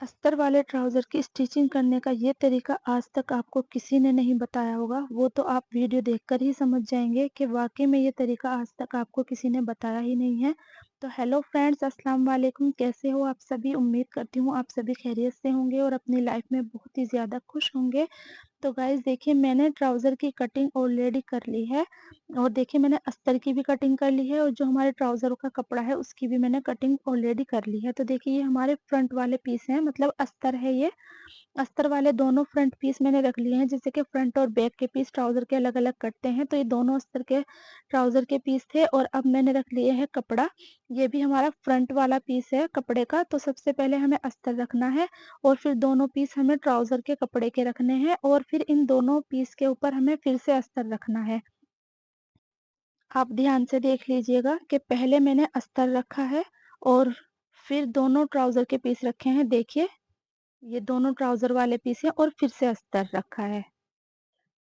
अस्तर वाले ट्राउज़र की स्टिचिंग करने का ये तरीका आज तक आपको किसी ने नहीं बताया होगा, वो तो आप वीडियो देखकर ही समझ जाएँगे कि वाक़ई में ये तरीका आज तक आपको किसी ने बताया ही नहीं है। तो हेलो फ्रेंड्स, अस्सलाम वालेकुम, कैसे हो आप सभी? उम्मीद करती हूँ आप सभी खैरियत से होंगे और अपनी लाइफ़ में बहुत ही ज़्यादा खुश होंगे। तो गाइज़ देखिए, मैंने ट्राउज़र की कटिंग ऑलरेडी कर ली है और देखिए मैंने अस्तर की भी कटिंग कर ली है और जो हमारे ट्राउज़रों का कपड़ा है उसकी भी मैंने कटिंग ऑलरेडी कर ली है। तो देखिए ये हमारे फ्रंट वाले पीस हैं, मतलब अस्तर है ये। अस्तर वाले दोनों फ्रंट पीस मैंने रख लिए हैं, जैसे कि फ्रंट और बैक के पीस ट्राउज़र के अलग-अलग कटते हैं, तो ये दोनों अस्तर के ट्राउज़र के पीस थे और अब मैंने रख लिए हैं कपड़ा। ये भी हमारा फ्रंट वाला पीस है कपड़े का, तो सबसे पहले हमें अस्तर रखना है और फिर दोनों पीस हमें ट्राउज़र के कपड़े के रखने हैं और फिर इन दोनों पीस के ऊपर हमें फिर से अस्तर रखना है। आप ध्यान से देख लीजिएगा कि पहले मैंने अस्तर रखा है और फिर दोनों ट्राउज़र के पीस रखे हैं। देखिए, ये दोनों ट्राउज़र वाले पीस हैं और फिर से अस्तर रखा है।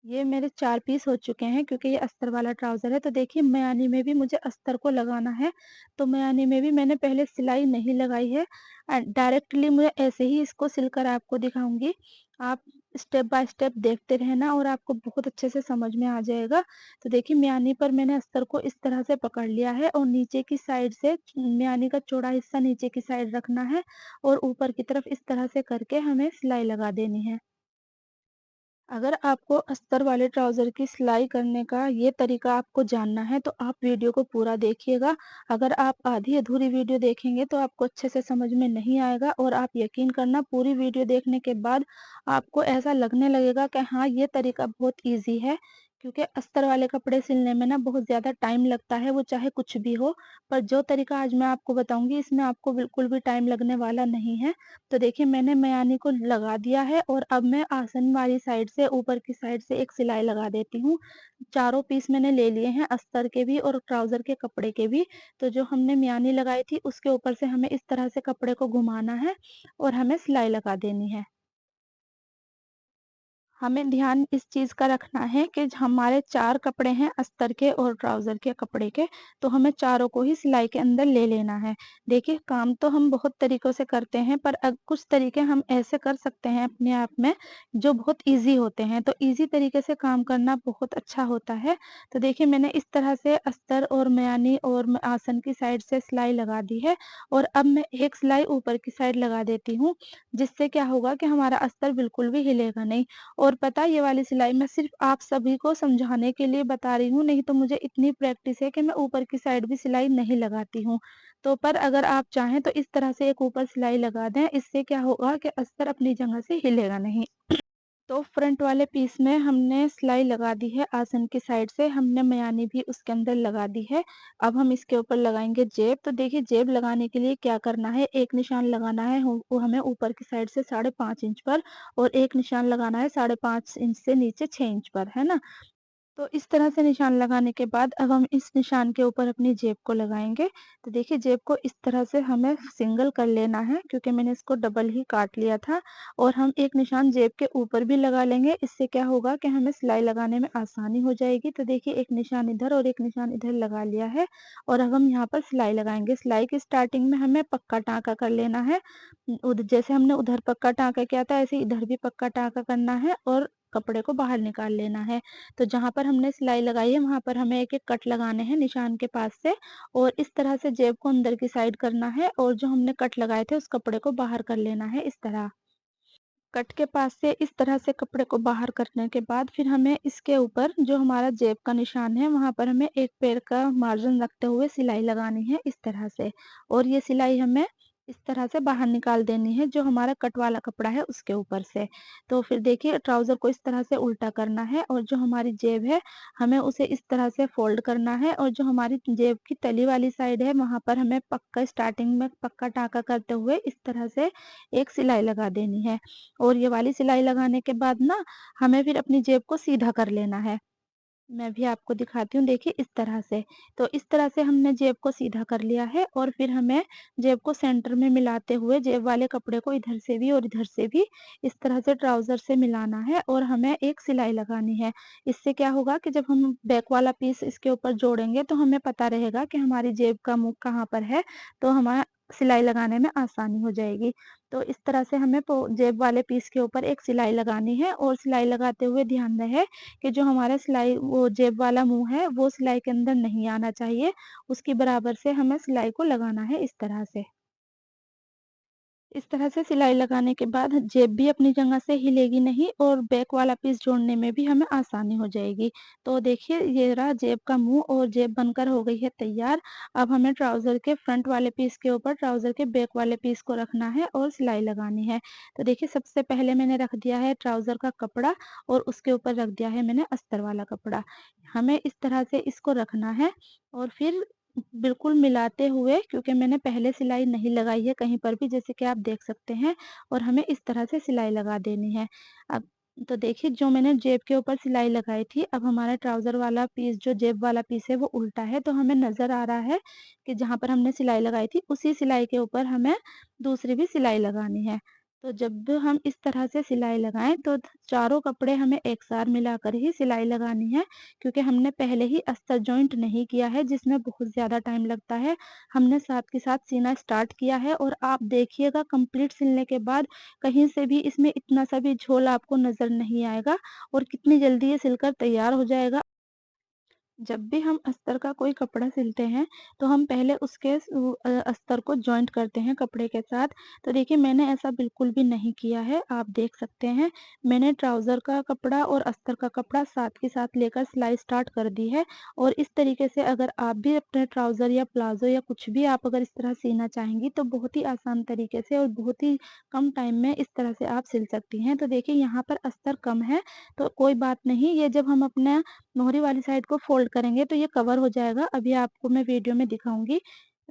ये मेरे 4 पीस हो चुके हैं क्योंकि ये अस्तर वाला ट्राउज़र है। तो देखिए मयानी में भी मुझे अस्तर को लगाना है, तो मयानी में भी मैंने पहले सिलाई नहीं लगाई है। डायरेक्टली मैं ऐसे ही इसको सिलकर आपको दिखाऊँगी। आप स्टेप बाय स्टेप देखते रहना और आपको बहुत अच्छे से समझ में आ जाएगा। तो देखिए म्यानी पर मैंने अस्तर को इस तरह से पकड़ लिया है और नीचे की साइड से म्यानी का चौड़ा हिस्सा नीचे की साइड रखना है और ऊपर की तरफ इस तरह से करके हमें सिलाई लगा देनी है। अगर आपको अस्तर वाले ट्राउज़र की सिलाई करने का ये तरीका आपको जानना है, तो आप वीडियो को पूरा देखिएगा। अगर आप आधी-अधूरी वीडियो देखेंगे, तो आपको अच्छे से समझ में नहीं आएगा और आप यकीन करना पूरी वीडियो देखने के बाद आपको ऐसा लगने लगेगा कि हाँ, ये तरीका बहुत ईज़ी है। क्योंकि अस्तर वाले कपड़े सिलने में ना बहुत ज़्यादा टाइम लगता है, वो चाहे कुछ भी हो। पर जो तरीका आज मैं आपको बताऊँगी, इसमें आपको बिल्कुल भी टाइम लगने वाला नहीं है। तो देखिए मैंने मयानी को लगा दिया है और अब मैं आसन वाली साइड से ऊपर की साइड से एक सिलाई लगा देती हूँ। चारों पीस मैंने ले लिए हैं अस्तर के भी और ट्राउज़र के कपड़े के भी। तो जो हमने मयानी लगाई थी उसके ऊपर से हमें इस तरह से कपड़े को घुमाना है और हमें सिलाई लगा देनी है। हमें ध्यान इस चीज़ का रखना है कि हमारे 4 कपड़े हैं अस्तर के और ट्राउज़र के कपड़े के, तो हमें चारों को ही सिलाई के अंदर ले लेना है। देखिए काम तो हम बहुत तरीकों से करते हैं पर कुछ तरीके हम ऐसे कर सकते हैं अपने आप में जो बहुत ईज़ी होते हैं, तो ईज़ी तरीके से काम करना बहुत अच्छा होता है। तो देखिए मैंने इस तरह से अस्तर और मयानी और आसन की साइड से सिलाई लगा दी है और अब मैं एक सिलाई ऊपर की साइड लगा देती हूँ, जिससे क्या होगा कि हमारा अस्तर बिल्कुल भी हिलेगा नहीं। और पता है ये वाली सिलाई मैं सिर्फ़ आप सभी को समझाने के लिए बता रही हूँ, नहीं तो मुझे इतनी प्रैक्टिस है कि मैं ऊपर की साइड भी सिलाई नहीं लगाती हूँ। तो पर अगर आप चाहें तो इस तरह से एक ऊपर सिलाई लगा दें, इससे क्या होगा कि अस्तर अपनी जगह से हिलेगा नहीं। तो फ्रंट वाले पीस में हमने सिलाई लगा दी है आसन की साइड से, हमने मयानी भी उसके अंदर लगा दी है। अब हम इसके ऊपर लगाएँगे जेब, तो देखिए जेब लगाने के लिए क्या करना है, एक निशान लगाना है वो हमें ऊपर की साइड से 5.5 इंच पर और एक निशान लगाना है 5.5 इंच से नीचे 6 इंच पर, है ना? तो इस तरह से निशान लगाने के बाद अब हम इस निशान के ऊपर अपनी जेब को लगाएँगे। तो देखिए जेब को इस तरह से हमें सिंगल कर लेना है क्योंकि मैंने इसको डबल ही काट लिया था और हम एक निशान जेब के ऊपर भी लगा लेंगे। इससे क्या होगा कि हमें सिलाई लगाने में आसानी हो जाएगी। तो देखिए एक निशान इधर और एक निशान इधर लगा लिया है और अब हम यहाँ पर सिलाई लगाएँगे। सिलाई की स्टार्टिंग में हमें पक्का टाँका कर लेना है। जैसे हमने उधर पक्का टाँका किया था ऐसे इधर भी पक्का टाँका करना है और कपड़े को बाहर निकाल लेना है। तो जहाँ पर हमने सिलाई लगाई है वहाँ पर हमें एक-एक कट लगाने हैं निशान के पास से और इस तरह से जेब को अंदर की साइड करना है और जो हमने कट लगाए थे उस कपड़े को बाहर कर लेना है इस तरह। कट के पास से इस तरह से कपड़े को बाहर करने के बाद फिर हमें इसके ऊपर जो हमारा जेब का निशान है वहाँ पर हमें एक पैर का मार्जिन रखते हुए सिलाई लगानी है इस तरह से और ये सिलाई हमें इस तरह से बाहर निकाल देनी है जो हमारा कट वाला कपड़ा है उसके ऊपर से। तो फिर देखिए ट्राउज़र को इस तरह से उल्टा करना है और जो हमारी जेब है हमें उसे इस तरह से फ़ोल्ड करना है और जो हमारी जेब की तली वाली साइड है वहाँ पर हमें पक्का स्टार्टिंग में पक्का टाँका करते हुए इस तरह से एक सिलाई लगा देनी है। और ये वाली सिलाई लगाने के बाद ना हमें फिर अपनी जेब को सीधा कर लेना है। मैं भी आपको दिखाती हूँ देखिए इस तरह से। तो इस तरह से हमने जेब को सीधा कर लिया है और फिर हमें जेब को सेंटर में मिलाते हुए जेब वाले कपड़े को इधर से भी और इधर से भी इस तरह से ट्राउज़र से मिलाना है और हमें एक सिलाई लगानी है। इससे क्या होगा कि जब हम बैक वाला पीस इसके ऊपर जोड़ेंगे तो हमें पता रहेगा कि हमारी जेब का मुँह कहाँ पर है। तो हमा सिलाई लगाने में आसानी हो जाएगी। तो इस तरह से हमें जेब वाले पीस के ऊपर एक सिलाई लगानी है और सिलाई लगाते हुए ध्यान रहे कि जो हमारा सिलाई वो जेब वाला मुँह है, वो सिलाई के अंदर नहीं आना चाहिए। उसकी बराबर से हमें सिलाई को लगाना है इस तरह से। इस तरह से सिलाई लगाने के बाद जेब भी अपनी जगह से हिलेगी नहीं और बैक वाला पीस जोड़ने में भी हमें आसानी हो जाएगी। तो देखिए ये रहा जेब का मुँह और जेब बनकर हो गई है तैयार। अब हमें ट्राउज़र के फ्रंट वाले पीस के ऊपर ट्राउज़र के बैक वाले पीस को रखना है और सिलाई लगानी है। तो देखिए सबसे पहले मैंने रख दिया है ट्राउज़र का कपड़ा और उसके ऊपर रख दिया है मैंने अस्तर वाला कपड़ा। हमें इस तरह से इसको रखना है और फिर बिल्कुल मिलाते हुए, क्योंकि मैंने पहले सिलाई नहीं लगाई है कहीं पर भी, जैसे कि आप देख सकते हैं, और हमें इस तरह से सिलाई लगा देनी है। अब तो देखिए जो मैंने जेब के ऊपर सिलाई लगाई थी, अब हमारा ट्राउज़र वाला पीस जो जेब वाला पीस है वो उल्टा है, तो हमें नज़र आ रहा है कि जहाँ पर हमने सिलाई लगाई थी उसी सिलाई के ऊपर हमें दूसरी भी सिलाई लगानी है। तो जब भी हम इस तरह से सिलाई लगाएँ तो चारों कपड़े हमें एक साथ मिलाकर ही सिलाई लगानी है, क्योंकि हमने पहले ही अस्तर जॉइंट नहीं किया है जिसमें बहुत ज़्यादा टाइम लगता है। हमने साथ के साथ सीना स्टार्ट किया है और आप देखिएगा कंप्लीट सिलने के बाद कहीं से भी इसमें इतना सा भी झोल आपको नज़र नहीं आएगा और कितनी जल्दी ये सिलकर तैयार हो जाएगा। जब भी हम अस्तर का कोई कपड़ा सिलते हैं, तो हम पहले उसके अस्तर को जॉइंट करते हैं कपड़े के साथ। तो देखिए मैंने ऐसा बिल्कुल भी नहीं किया है, आप देख सकते हैं। मैंने ट्राउज़र का कपड़ा और अस्तर का कपड़ा साथ के साथ लेकर सिलाई स्टार्ट कर दी है और इस तरीके से अगर आप भी अपने ट्राउज़र या प्लाज़ो या कुछ भी आप अगर इस तरह सीना चाहेंगी, तो बहुत ही आसान तरीके से और बहुत ही कम टाइम में इस तरह से आप सिल सकती हैं। तो देखिए यहाँ पर अस्तर कम है, तो कोई बात नहीं, ये जब हम अपना मोहरी वाली साइड को फ़ोल्ड करेंगे तो ये कवर हो जाएगा। अभी आपको मैं वीडियो में दिखाऊँगी।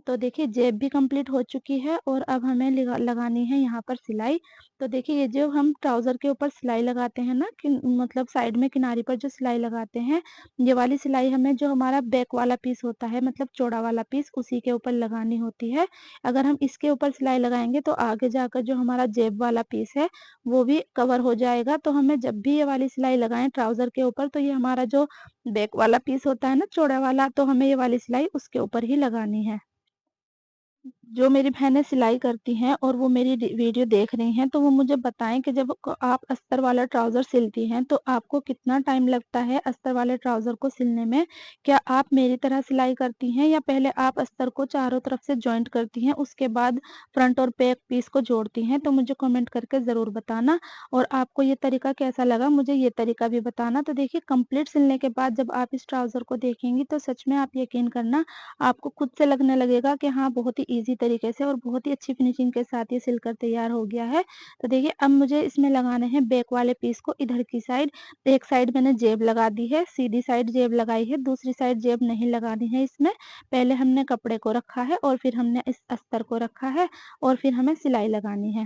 तो देखिए जेब भी कंप्लीट हो चुकी है और अब हमें लगानी है यहाँ पर सिलाई। तो देखिए ये जो हम ट्राउज़र के ऊपर सिलाई लगाते हैं ना, कि मतलब साइड में किनारे पर जो सिलाई लगाते हैं, ये वाली सिलाई हमें जो हमारा बैक वाला पीस होता है, मतलब चौड़ा वाला पीस, उसी के ऊपर लगानी होती है। अगर हम इसके ऊपर सिलाई लगाएँगे तो आगे जाकर जो हमारा जेब वाला पीस है, वो भी कवर हो जाएगा। तो हमें जब भी ये वाली सिलाई लगाएँ ट्राउज़र के ऊपर, तो ये हमारा जो बैक वाला पीस होता है ना चौड़ा वाला, तो हमें ये वाली सिलाई उसके ऊपर ही लगानी है। जो मेरी बहनें सिलाई करती हैं और वो मेरी वीडियो देख रही हैं, तो वो मुझे बताएँ कि जब आप अस्तर वाला ट्राउज़र सिलती हैं, तो आपको कितना टाइम लगता है अस्तर वाले ट्राउज़र को सिलने में? क्या आप मेरी तरह सिलाई करती हैं या पहले आप अस्तर को चारों तरफ से जॉइंट करती हैं, उसके बाद फ्रंट और बैक पीस को जोड़ती हैं? तो मुझे कमेंट करके ज़रूर बताना और आपको ये तरीका कैसा लगा, मुझे ये तरीका भी बताना। तो देखिए कंप्लीट सिलने के बाद जब आप इस ट्राउज़र को देखेंगी, तो सच में आप यकीन करना, आपको खुद से लगने लगेगा कि हाँ, बहुत ही ईज़ी तरीके से और बहुत ही अच्छी फिनिशिंग के साथ ये सिलकर तैयार हो गया है। तो देखिए अब मुझे इसमें लगाने हैं बैक वाले पीस को इधर की साइड। एक साइड मैंने जेब लगा दी है, सीधी साइड जेब लगाई है, दूसरी साइड जेब नहीं लगानी है इसमें। पहले हमने कपड़े को रखा है और फिर हमने इस अस्तर को रखा है और फिर हमें सिलाई लगानी है।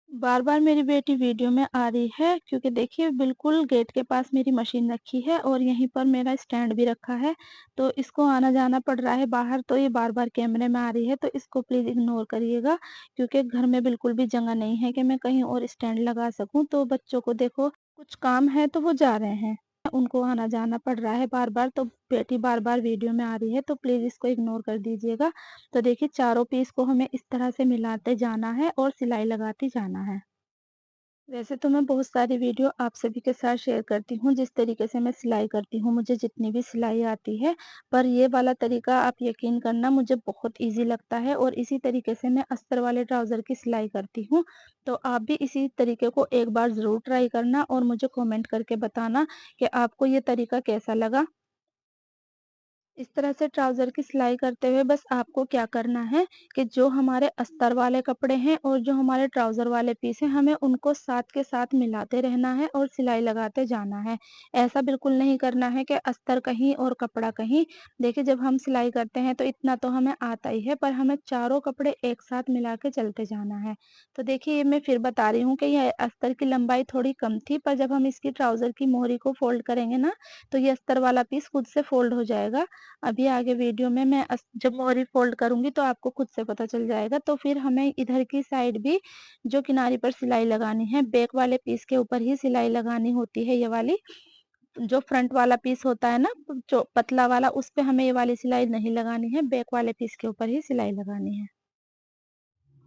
बार-बार मेरी बेटी वीडियो में आ रही है, क्योंकि देखिए बिल्कुल गेट के पास मेरी मशीन रखी है और यहीं पर मेरा स्टैंड भी रखा है, तो इसको आना-जाना पड़ रहा है बाहर, तो ये बार-बार कैमरे में आ रही है, तो इसको प्लीज़ इग्नोर करिएगा, क्योंकि घर में बिल्कुल भी जगह नहीं है कि मैं कहीं और स्टैंड लगा सकूँ। तो बच्चों को देखो कुछ काम है तो वो जा रहे हैं, उनको आना-जाना पड़ रहा है बार-बार, तो बेटी बार-बार वीडियो में आ रही है, तो प्लीज़ इसको इग्नोर कर दीजिएगा। तो देखिए चारों पीस को हमें इस तरह से मिलाते जाना है और सिलाई लगाते जाना है। वैसे तो मैं बहुत सारी वीडियो आप सभी के साथ शेयर करती हूँ, जिस तरीके से मैं सिलाई करती हूँ, मुझे जितनी भी सिलाई आती है, पर ये वाला तरीका आप यकीन करना मुझे बहुत ईज़ी लगता है और इसी तरीके से मैं अस्तर वाले ट्राउज़र की सिलाई करती हूँ। तो आप भी इसी तरीके को एक बार ज़रूर ट्राई करना और मुझे कमेंट करके बताना कि आपको ये तरीका कैसा लगा। इस तरह से ट्राउज़र की सिलाई करते हुए बस आपको क्या करना है कि जो हमारे अस्तर वाले कपड़े हैं और जो हमारे ट्राउज़र वाले पीस हैं, हमें उनको साथ के साथ मिलाते रहना है और सिलाई लगाते जाना है। ऐसा बिल्कुल नहीं करना है कि अस्तर कहीं और कपड़ा कहीं। देखिए जब हम सिलाई करते हैं तो इतना तो हमें आता ही है, पर हमें चारों कपड़े एक साथ मिला के चलते जाना है। तो देखिए ये मैं फिर बता रही हूँ कि ये अस्तर की लंबाई थोड़ी कम थी, पर जब हम इसकी ट्राउज़र की मोहरी को फ़ोल्ड करेंगे ना, तो ये अस्तर वाला पीस खुद से फ़ोल्ड हो जाएगा। अभी आगे वीडियो में मैं जब मोहरी फ़ोल्ड करूँगी तो आपको खुद से पता चल जाएगा। तो फिर हमें इधर की साइड भी जो किनारे पर सिलाई लगानी है, बैक वाले पीस के ऊपर ही सिलाई लगानी होती है ये वाली। जो फ्रंट वाला पीस होता है ना, जो पतला वाला, उस पे हमें ये वाली सिलाई नहीं लगानी है, बैक वाले पीस के ऊपर ही सिलाई लगानी है।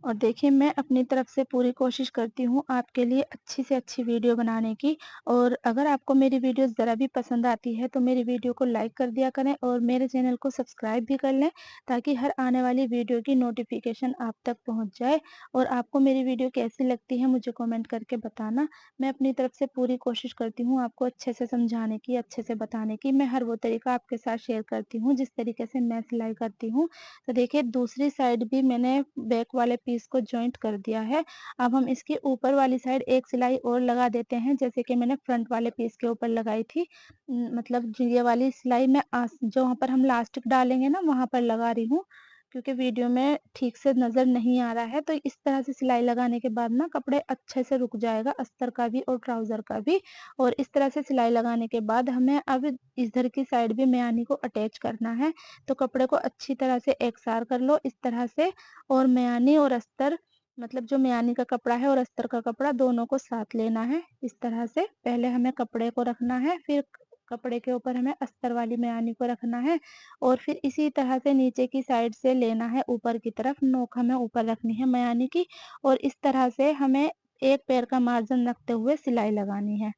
और देखिए मैं अपनी तरफ से पूरी कोशिश करती हूँ आपके लिए अच्छी से अच्छी वीडियो बनाने की। और अगर आपको मेरी वीडियो ज़रा भी पसंद आती है तो मेरी वीडियो को लाइक कर दिया करें और मेरे चैनल को सब्सक्राइब भी कर लें, ताकि हर आने वाली वीडियो की नोटिफिकेशन आप तक पहुँच जाए। और आपको मेरी वीडियो कैसी लगती है मुझे कमेंट करके बताना। मैं अपनी तरफ से पूरी कोशिश करती हूँ आपको अच्छे से समझाने की, अच्छे से बताने की। मैं हर वो तरीका आपके साथ शेयर करती हूँ जिस तरीके से मैं सिलाई करती हूँ। तो देखिए दूसरी साइड भी मैंने बैक वाले पीस को जॉइंट कर दिया है। अब हम इसकी ऊपर वाली साइड एक सिलाई और लगा देते हैं, जैसे कि मैंने फ्रंट वाले पीस के ऊपर लगाई थी। मतलब ये वाली सिलाई मैं जहाँ पर हम लास्टिक डालेंगे ना वहाँ पर लगा रही हूँ, क्योंकि वीडियो में ठीक से नज़र नहीं आ रहा है। तो इस तरह से सिलाई लगाने के बाद ना कपड़े अच्छे से रुक जाएगा, अस्तर का भी और ट्राउज़र का भी। और इस तरह से सिलाई लगाने के बाद हमें अब इधर की साइड भी मयानी को अटैच करना है। तो कपड़े को अच्छी तरह से एकसार कर लो इस तरह से। और मयानी और अस्तर, मतलब जो मयानी का कपड़ा है और अस्तर का कपड़ा दोनों को साथ लेना है इस तरह से। पहले हमें कपड़े को रखना है, फिर कपड़े के ऊपर हमें अस्तर वाली मयानी को रखना है। और फिर इसी तरह से नीचे की साइड से लेना है ऊपर की तरफ, नोक हमें ऊपर रखनी है मयानी की। और इस तरह से हमें एक पैर का मार्जिन रखते हुए सिलाई लगानी है।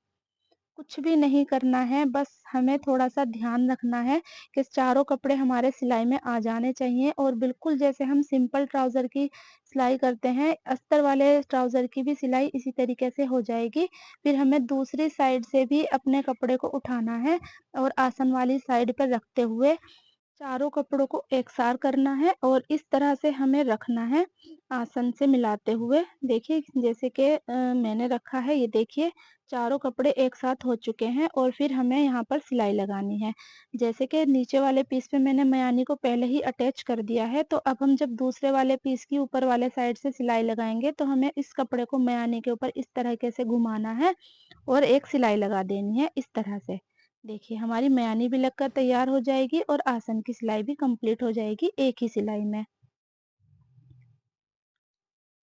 कुछ भी नहीं करना है, बस हमें थोड़ा-सा ध्यान रखना है कि चारों कपड़े हमारे सिलाई में आ जाने चाहिए। और बिल्कुल जैसे हम सिंपल ट्राउज़र की सिलाई करते हैं, अस्तर वाले ट्राउज़र की भी सिलाई इसी तरीके से हो जाएगी। फिर हमें दूसरी साइड से भी अपने कपड़े को उठाना है और आसन वाली साइड पर रखते हुए चारों कपड़ों को एकसार करना है और इस तरह से हमें रखना है आसन से मिलाते हुए। देखिए जैसे कि मैंने रखा है, ये देखिए चारों कपड़े एक साथ हो चुके हैं। और फिर हमें यहाँ पर सिलाई लगानी है। जैसे कि नीचे वाले पीस पे मैंने मयानी को पहले ही अटैच कर दिया है, तो अब हम जब दूसरे वाले पीस की ऊपर वाले साइड से सिलाई लगाएंगे तो हमें इस कपड़े को मयानी के ऊपर इस तरीके से घुमाना है और एक सिलाई लगा देनी है इस तरह से। देखिए हमारी मयानी भी लगकर तैयार हो जाएगी और आसन की सिलाई भी कंप्लीट हो जाएगी एक ही सिलाई में।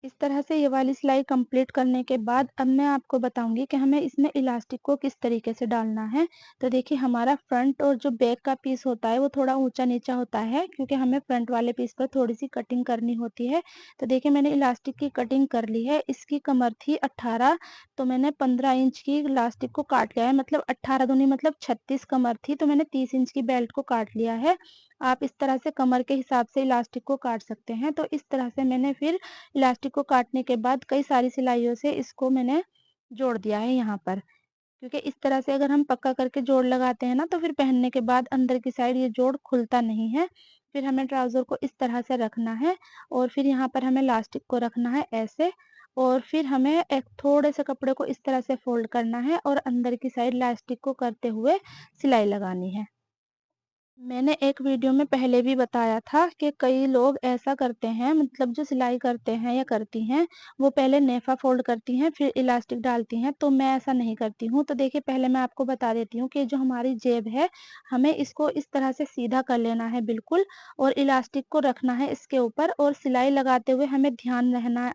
इस तरह से ये वाली सिलाई कंप्लीट करने के बाद अब मैं आपको बताऊँगी कि हमें इसमें इलास्टिक को किस तरीके से डालना है। तो देखिए हमारा फ्रंट और जो बैक का पीस होता है वो थोड़ा ऊँचा-नीचा होता है, क्योंकि हमें फ्रंट वाले पीस पर थोड़ी-सी कटिंग करनी होती है। तो देखिए मैंने इलास्टिक की कटिंग कर ली है। इसकी कमर थी 18, तो मैंने 15 इंच की इलास्टिक को काट लिया है। मतलब 18 दूनी मतलब 36 कमर थी, तो मैंने 30 इंच की बेल्ट को काट लिया है। आप इस तरह से कमर के हिसाब से इलास्टिक को काट सकते हैं। तो इस तरह से मैंने फिर इलास्टिक को काटने के बाद कई सारी सिलाइयों से इसको मैंने जोड़ दिया है यहाँ पर। क्योंकि इस तरह से अगर हम पक्का करके जोड़ लगाते हैं ना तो फिर पहनने के बाद अंदर की साइड ये जोड़ खुलता नहीं है। फिर हमें ट्राउज़र को इस तरह से रखना है और फिर यहाँ पर हमें इलास्टिक को रखना है ऐसे। और फिर हमें एक थोड़े से कपड़े को इस तरह से फ़ोल्ड करना है और अंदर की साइड इलास्टिक को करते हुए सिलाई लगानी है। मैंने एक वीडियो में पहले भी बताया था कि कई लोग ऐसा करते हैं, मतलब जो सिलाई करते हैं या करती हैं, वो पहले नेफ़ा फ़ोल्ड करती हैं, फिर इलास्टिक डालती हैं, तो मैं ऐसा नहीं करती हूँ। तो देखिए पहले मैं आपको बता देती हूँ कि जो हमारी जेब है, हमें इसको इस तरह से सीधा कर लेना है बिल्कुल। और इलास्टिक को रखना है इसके ऊपर और सिलाई लगाते हुए हमें ध्यान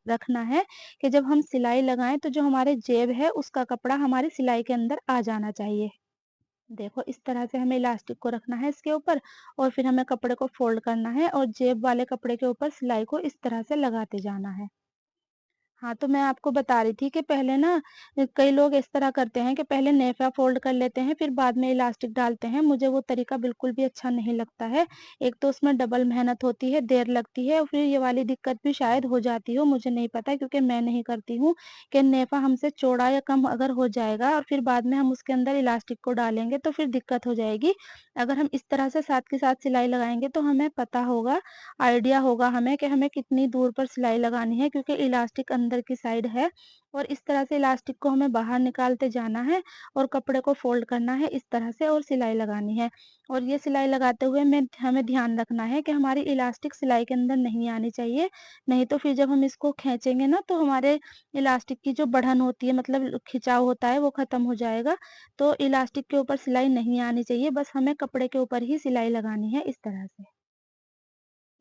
रखना है कि जब हम सिलाई लगाएँ तो जो हमारे जेब है उसका कपड़ा हमारी सिलाई के अंदर आ जाना चाहिए। देखो इस तरह से हमें इलास्टिक को रखना है इसके ऊपर और फिर हमें कपड़े को फ़ोल्ड करना है और जेब वाले कपड़े के ऊपर सिलाई को इस तरह से लगाते जाना है। हाँ, तो मैं आपको बता रही थी कि पहले ना कई लोग इस तरह करते हैं कि पहले नेफ़ा फ़ोल्ड कर लेते हैं, फिर बाद में इलास्टिक डालते हैं। मुझे वो तरीका बिल्कुल भी अच्छा नहीं लगता है। एक तो उसमें डबल मेहनत होती है, देर लगती है और फिर ये वाली दिक्कत भी शायद हो जाती हो, मुझे नहीं पता क्योंकि मैं नहीं करती हूँ कि नेफ़ा हमसे चौड़ा या कम अगर हो जाएगा और फिर बाद में हम उसके अंदर इलास्टिक को डालेंगे तो फिर दिक्कत हो जाएगी। अगर हम इस तरह से साथ के साथ सिलाई लगाएँगे तो हमें पता होगा, आइडिया होगा हमें कि हमें कितनी दूर पर सिलाई लगानी है, क्योंकि इलास्टिक अंदर की साइड है। और इस तरह से इलास्टिक को हमें बाहर निकालते जाना है और कपड़े को फ़ोल्ड करना है इस तरह से और सिलाई लगानी है। और ये सिलाई लगाते हुए हमें ध्यान रखना है कि हमारी इलास्टिक सिलाई के अंदर नहीं आनी चाहिए, नहीं तो फिर जब हम इसको खींचेंगे ना तो हमारे इलास्टिक की जो बढ़न होती है, मतलब खिंचाव होता है, वो ख़त्म हो जाएगा। तो इलास्टिक के ऊपर सिलाई नहीं आनी चाहिए, बस हमें कपड़े के ऊपर ही सिलाई लगानी है इस तरह से।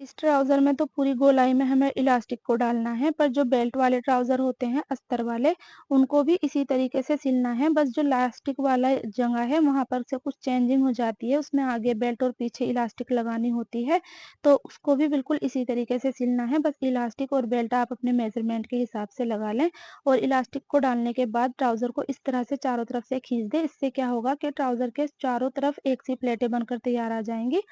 इस ट्राउज़र में तो पूरी गोलाई में हमें इलास्टिक को डालना है, पर जो बेल्ट वाले ट्राउज़र होते हैं अस्तर वाले, उनको भी इसी तरीके से सिलना है। बस जो इलास्टिक वाला जगह है, वहाँ पर से कुछ चेंजिंग हो जाती है, उसमें आगे बेल्ट और पीछे इलास्टिक लगानी होती है, तो उसको भी बिल्कुल इसी तरीके से सिलना है। बस इलास्टिक और बेल्ट आप अपने मेज़रमेंट के हिसाब से लगा लें और इलास्टिक को डालने के बाद ट्राउज़र को इस तरह से चारों तरफ से खींच दें। इससे क्या होगा कि ट्राउज़र के चारों तरफ एक सी प्लेटें बनकर तैयार आ जाएँगी।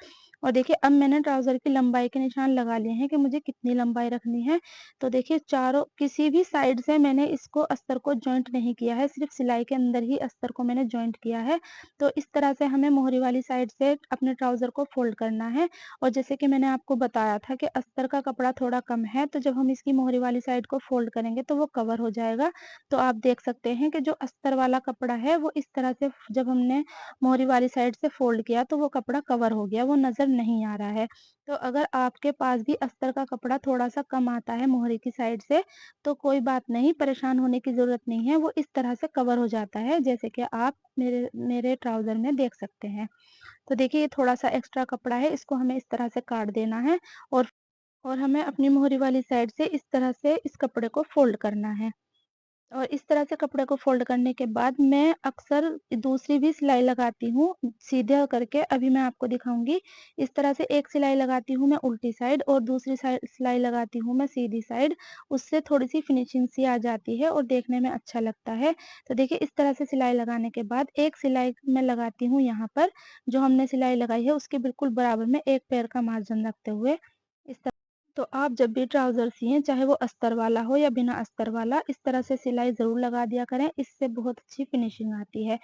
और देखिए अब मैंने ट्राउज़र की लंबाई के निशान लगा लिए हैं कि मुझे कितनी लंबाई रखनी है। तो देखिए चारों किसी भी साइड से मैंने इसको अस्तर को जॉइंट नहीं किया है, सिर्फ़ सिलाई के अंदर ही अस्तर को मैंने जॉइंट किया है। तो इस तरह से हमें मोहरी वाली साइड से अपने ट्राउज़र को फ़ोल्ड करना है और जैसे कि मैंने आपको बताया था कि अस्तर का कपड़ा थोड़ा कम है, तो जब हम इसकी मोहरी वाली साइड को फ़ोल्ड करेंगे तो वो कवर हो जाएगा। तो आप देख सकते हैं कि जो अस्तर वाला कपड़ा है वो इस तरह से जब हमने मोहरी वाली साइड से फ़ोल्ड किया तो वो कपड़ा कवर हो गया, वो नज़र नहीं आ रहा है। तो अगर आपके पास भी अस्तर का कपड़ा थोड़ा-सा कम आता है मोहरी की साइड से, तो कोई बात नहीं, परेशान होने की ज़रूरत नहीं है, वो इस तरह से कवर हो जाता है, जैसे कि आप मेरे मेरे ट्राउज़र में देख सकते हैं। तो देखिए ये थोड़ा-सा एक्स्ट्रा कपड़ा है, इसको हमें इस तरह से काट देना है और हमें अपनी मोहरी वाली साइड से इस तरह से इस कपड़े को फ़ोल्ड करना है। और इस तरह से कपड़े को फ़ोल्ड करने के बाद मैं अक्सर दूसरी भी सिलाई लगाती हूँ, सीधा करके अभी मैं आपको दिखाऊँगी। इस तरह से एक सिलाई लगाती हूँ मैं उल्टी साइड और दूसरी साइड सिलाई लगाती हूँ मैं सीधी साइड। उससे थोड़ी-सी फिनिशिंग सी आ जाती है और देखने में अच्छा लगता है। तो देखिए इस तरह से सिलाई लगाने के बाद एक सिलाई मैं लगाती हूँ यहाँ पर, जो हमने सिलाई लगाई है उसके बिल्कुल बराबर में 1 पैर का मार्जिन रखते हुए इस तरह। तो आप जब भी ट्राउज़र सिएँ, चाहे वो अस्तर वाला हो या बिना अस्तर वाला, इस तरह से सिलाई ज़रूर लगा दिया करें, इससे बहुत अच्छी फिनिशिंग आती है।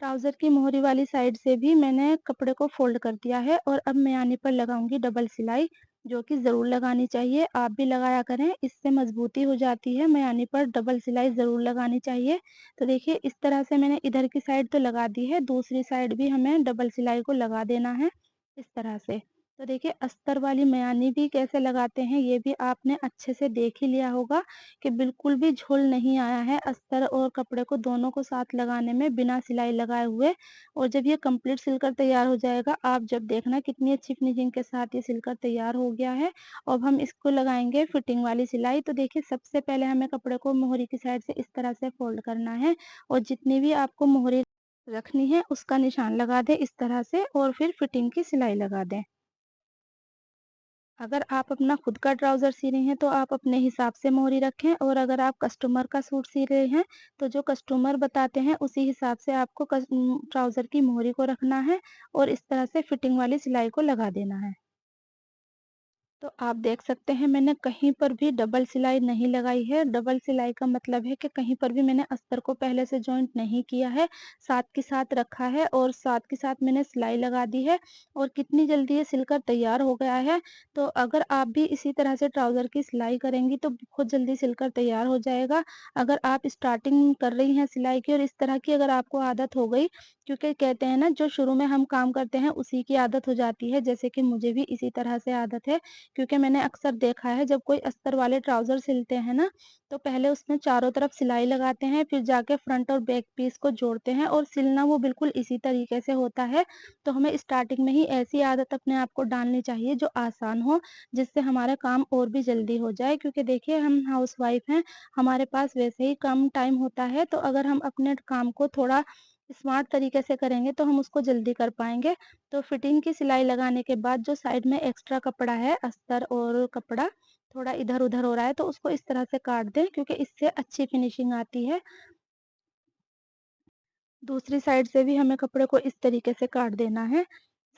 ट्राउज़र की मोहरी वाली साइड से भी मैंने कपड़े को फ़ोल्ड कर दिया है और अब मयानी पर लगाऊँगी डबल सिलाई, जो कि ज़रूर लगानी चाहिए। आप भी लगाया करें, इससे मज़बूती हो जाती है, मयानी पर डबल सिलाई ज़रूर लगानी चाहिए। तो देखिए इस तरह से मैंने इधर की साइड तो लगा दी है, दूसरी साइड भी हमें डबल सिलाई को लगा देना है, इस तरह से। तो देखिए अस्तर वाली मयानी भी कैसे लगाते हैं, ये भी आपने अच्छे से देख ही लिया होगा कि बिल्कुल भी झोल नहीं आया है अस्तर और कपड़े को दोनों को साथ लगाने में बिना सिलाई लगाए हुए। और जब ये कंप्लीट सिलकर तैयार हो जाएगा, आप जब देखना कितनी अच्छी फिनिशिंग के साथ ये सिलकर तैयार हो गया है। अब हम इसको लगाएँगे फिटिंग वाली सिलाई। तो देखिए सबसे पहले हमें कपड़े को मोहरी की साइड से इस तरह से फ़ोल्ड करना है और जितनी भी आपको मोहरी रखनी है उसका निशान लगा दें इस तरह से और फिर फिटिंग की सिलाई लगा दें। अगर आप अपना खुद का ट्राउज़र सी रही हैं, तो आप अपने हिसाब से मोहरी रखें और अगर आप कस्टमर का सूट सी रहे हैं, तो जो कस्टमर बताते हैं, उसी हिसाब से आपको ट्राउज़र की मोहरी को रखना है और इस तरह से फिटिंग वाली सिलाई को लगा देना है। तो आप देख सकते हैं मैंने कहीं पर भी डबल सिलाई नहीं लगाई है। डबल सिलाई का मतलब है कि कहीं पर भी मैंने अस्तर को पहले से जॉइंट नहीं किया है, साथ के साथ रखा है और साथ के साथ मैंने सिलाई लगा दी है और कितनी जल्दी ये सिलकर तैयार हो गया है। तो अगर आप भी इसी तरह से ट्राउज़र की सिलाई करेंगी तो बहुत जल्दी सिलकर तैयार हो जाएगा। अगर आप स्टार्टिंग कर रही हैं सिलाई की और इस तरह की अगर आपको आदत हो गई, क्योंकि कहते हैं ना जो शुरू में हम काम करते हैं उसी की आदत हो जाती है, जैसे कि मुझे भी इसी तरह से आदत है। क्योंकि मैंने अक्सर देखा है जब कोई अस्तर वाले ट्राउज़र सिलते हैं ना, तो पहले उसमें चारों तरफ सिलाई लगाते हैं, फिर जाके फ्रंट और बैक पीस को जोड़ते हैं और सिलना वो बिल्कुल इसी तरीके से होता है। तो हमें स्टार्टिंग में ही ऐसी आदत अपने आप को डालनी चाहिए जो आसान हो, जिससे हमारा काम और भी जल्दी हो जाए। क्योंकि देखिए हम हाउसवाइफ़ हैं, हमारे पास वैसे ही कम टाइम होता है, तो अगर हम अपने काम को थोड़ा स्मार्ट तरीके से करेंगे, तो हम उसको जल्दी कर पाएँगे। तो फिटिंग की सिलाई लगाने के बाद जो साइड में एक्स्ट्रा कपड़ा है, अस्तर और कपड़ा थोड़ा इधर-उधर हो रहा है, तो उसको इस तरह से काट दें क्योंकि इससे अच्छी फिनिशिंग आती है। दूसरी साइड से भी हमें कपड़े को इस तरीके से काट देना है,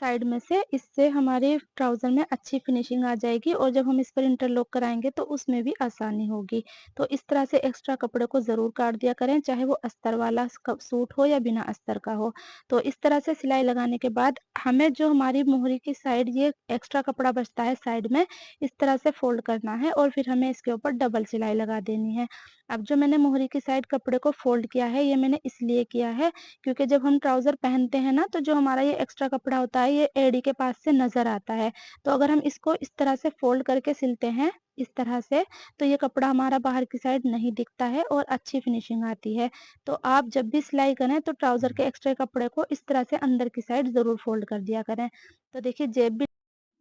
साइड में से। इससे हमारे ट्राउज़र में अच्छी फिनिशिंग आ जाएगी और जब हम इस पर इंटरलॉक कराएँगे तो उसमें भी आसानी होगी। तो इस तरह से एक्स्ट्रा कपड़े को ज़रूर काट दिया करें, चाहे वो अस्तर वाला सूट हो या बिना अस्तर का हो। तो इस तरह से सिलाई लगाने के बाद हमें जो हमारी मोहरी की साइड ये एक्स्ट्रा कपड़ा बचता है साइड में, इस तरह से फ़ोल्ड करना है और फिर हमें इसके ऊपर डबल सिलाई लगा देनी है। अब जो मैंने मोहरी की साइड कपड़े को फ़ोल्ड किया है, ये मैंने इसलिए किया है क्योंकि जब हम ट्राउज़र पहनते हैं ना, तो जो हमारा ये एक्स्ट्रा कपड़ा होता है, ये एड़ी के पास से नज़र आता है। तो अगर हम इसको इस तरह से फ़ोल्ड करके सिलते हैं, इस तरह से, तो ये कपड़ा हमारा बाहर की साइड नहीं दिखता है और अच्छी फिनिशिंग आती है। तो आप जब भी सिलाई करें, तो ट्राउज़र के एक्स्ट्रा कपड़े को इस तरह से अंदर की साइड ज़रूर फ़ोल्ड कर दिया करें। तो देखिए जेब भी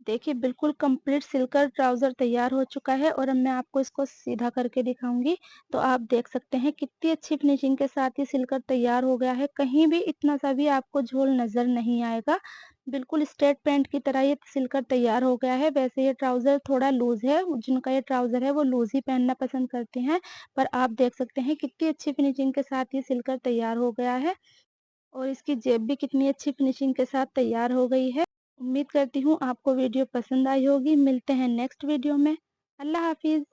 देखिए, बिल्कुल कंप्लीट सिलकर ट्राउज़र तैयार हो चुका है और अब मैं आपको इसको सीधा करके दिखाऊँगी। तो आप देख सकते हैं कितनी अच्छी फिनिशिंग के साथ ये सिलकर तैयार हो गया है। कहीं भी इतना सा भी आपको झोल नज़र नहीं आएगा। बिल्कुल स्ट्रेट पैंट की तरह ये सिलकर तैयार हो गया है। वैसे ये ट्राउज़र थोड़ा लूज़ है, जिनका ये ट्राउज़र है वो लूज़ ही पहनना पसंद करते हैं। पर आप देख सकते हैं कितनी अच्छी फिनिशिंग के साथ ये सिलकर तैयार हो गया है। और इसकी जेब भी कितनी अच्छी फिनिशिंग के साथ तैयार हो गई है। उम्मीद करती हूँ आपको वीडियो पसंद आई होगी। मिलते हैं नेक्स्ट वीडियो में। अल्लाह हाफ़िज़।